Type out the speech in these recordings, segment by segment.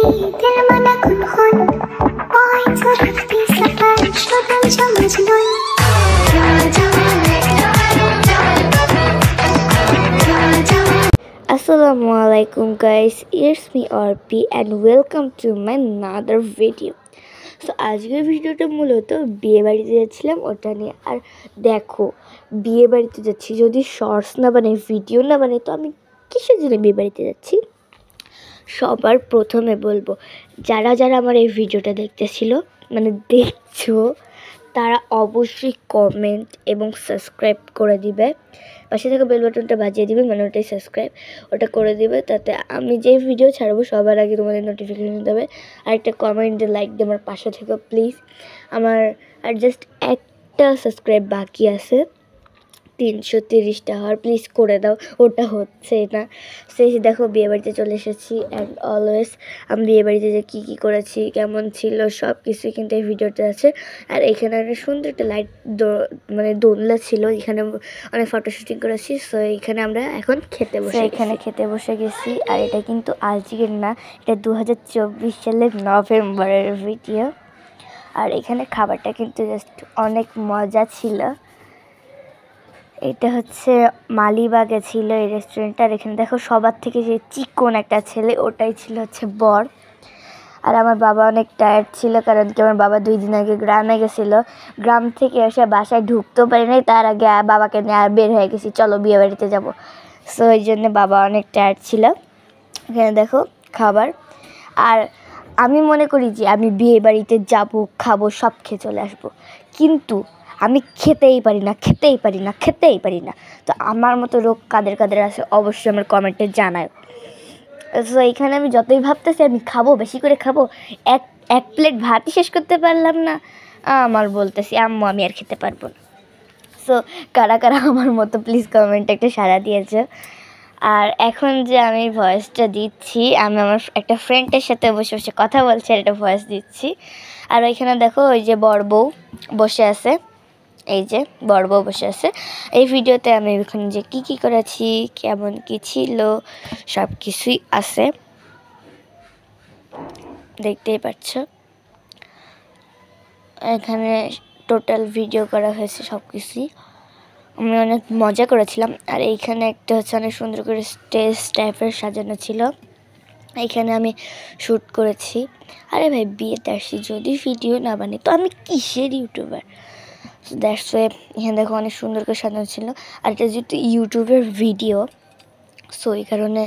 दिल मना कुन ओए छोटी सफर छोटन समझलोय Assalamualaikum guys, it's me RP and welcome to my another video. So আজকের ভিডিওটা মূলত বিয়ে বাড়িতে যাচ্ছিলাম ওটা নিয়ে। আর দেখো বিয়ে বাড়িতে যাচ্ছি, যদি শর্টস না বানাই ভিডিও না বানাই তো আমি কিসের জন্য বিয়ে বাড়িতে যাচ্ছি। সবার প্রথমে বলবো যারা যারা আমার এই ভিডিওটা দেখতেছিল মানে দেখছো তারা অবশ্যই কমেন্ট এবং সাবস্ক্রাইব করে দিবে, পাশে থাকা বেল বাটনটা বাজিয়ে দিবে, মানে ওটাই সাবস্ক্রাইব, ওটা করে দিবে, তাতে আমি যে ভিডিও ছাড়বো সবার আগে তোমাদের নোটিফিকেশন দেবে। আর একটা কমেন্ট লাইক দিয়ে আমার পাশে থেকো প্লিজ। আমার আর জাস্ট একটা সাবস্ক্রাইব বাকি আছে 330টা হওয়ার, প্লিজ করে দাও, ওটা হচ্ছে না। সেই দেখো বিয়েবাড়িতে চলে এসেছি অ্যান্ড অলওয়েজ আমি বিয়েবাড়িতে যে কী কী করেছি কেমন ছিল সব কিছুই কিন্তু এই ভিডিওতে আছে। আর এখানে একটা সুন্দর একটা লাইট মানে দোলনা ছিল, এখানে অনেক ফটো শুটিং করেছি। সো এখানে আমরা এখন খেতে বসে গেছি। আর এটা কিন্তু আজকের না, এটা 2024 সালের নভেম্বরের ভিডিও। আর এখানে খাবারটা কিন্তু জাস্ট অনেক মজা ছিল। এটা হচ্ছে মালিবাগে ছিল এই রেস্টুরেন্টটা। আর এখানে দেখো সবার থেকে যে চিকন একটা ছেলে ওটাই ছিল হচ্ছে বর। আর আমার বাবা অনেক টায়ার্ড ছিল, কারণ কি আমার বাবা 2 দিন আগে গ্রামে গেছিলো, গ্রাম থেকে এসে বাসায় ঢুকতেও পারি নাই, তার আগে বাবাকে নিয়ে বের হয়ে গেছি চলো বিয়ে বাড়িতে যাবো। সো এই জন্য বাবা অনেক টায়ার্ড ছিল। এখানে দেখো খাবার। আর আমি মনে করি যে আমি বিয়ে বাড়িতে যাবো, খাবো, সব খেয়ে চলে আসবো, কিন্তু আমি খেতেই পারি না। তো আমার মতো রোগ কাদের কাদের আছে অবশ্যই আমার কমেন্টে জানায়। সো এইখানে আমি যতই ভাবতেছি আমি খাবো, বেশি করে খাবো, এক প্লেট ভাতই শেষ করতে পারলাম না। আমার বলতেছি আম্মু আমি আর খেতে পারবো না। সো কারা কারা আমার মতো প্লিজ কমেন্টে একটা সাড়া দিয়েছে। আর এখন যে আমি ভয়েসটা দিচ্ছি, আমি আমার একটা ফ্রেন্ডের সাথে বসে বসে কথা বলছি আর একটা ভয়েস দিচ্ছি। আর ওইখানে দেখো ওই যে বর বউ বসে আছে, এই যে বর বউ বসে আছে। এই ভিডিওতে আমি ওখানে যে কী করেছি কেমন কী ছিল সব কিছুই আছে, দেখতেই পাচ্ছ। এখানে টোটাল ভিডিও করা হয়েছে সব কিছুই, আমি অনেক মজা করেছিলাম। আর এইখানে একটা হচ্ছে অনেক সুন্দর করে স্টেজ টাইপের সাজানো ছিল, এইখানে আমি শ্যুট করেছি। আরে ভাই বিয়েতে আসছি, যদি ভিডিও না বানাই তো আমি কিসের ইউটিউবার। দ্যাটস ওয়ে এখানে দেখো অনেক সুন্দর করে সাজানো ছিল। আর এটা যেহেতু ইউটিউবের ভিডিও, সো এই কারণে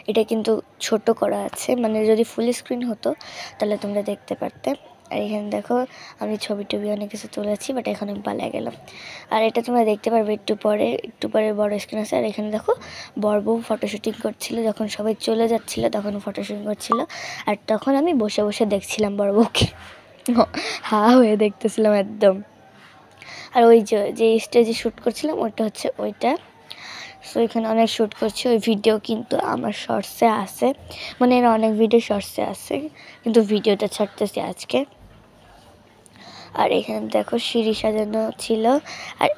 এটা কিন্তু ছোট করা আছে, মানে যদি ফুল স্ক্রিন হতো তাহলে তোমরা দেখতে পারতে। আর এখানে দেখো আমি ছবি টবি অনেক কিছু তুলেছি, বাট এখন আমি পালিয়ে গেলাম। আর এটা তোমরা দেখতে পারবে একটু পরে বড় স্ক্রিন আছে। আর এখানে দেখো বর বউ ফটোশ্যুটিং করছিল, যখন সবাই চলে যাচ্ছিল তখন ফটোশ্যুটিং করছিল। আর তখন আমি বসে বসে দেখছিলাম বর বউকে, হা হয়ে দেখতেছিলাম একদম। আর ওই যে স্টেজে শ্যুট করছিলাম ওইটা হচ্ছে ওইটা। সো এখানে অনেক শ্যুট করছি, ওই ভিডিও কিন্তু আমার শর্টসে আছে, মানে এর অনেক ভিডিও শর্টসে আছে, কিন্তু ভিডিওটা ছাড়তেছি আজকে। আর এখানে দেখো সিঁড়ি সাজানো ছিল। আর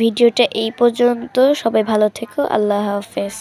ভিডিওটা এই পর্যন্ত, সবাই ভালো থেকো, আল্লাহ হাফেজ।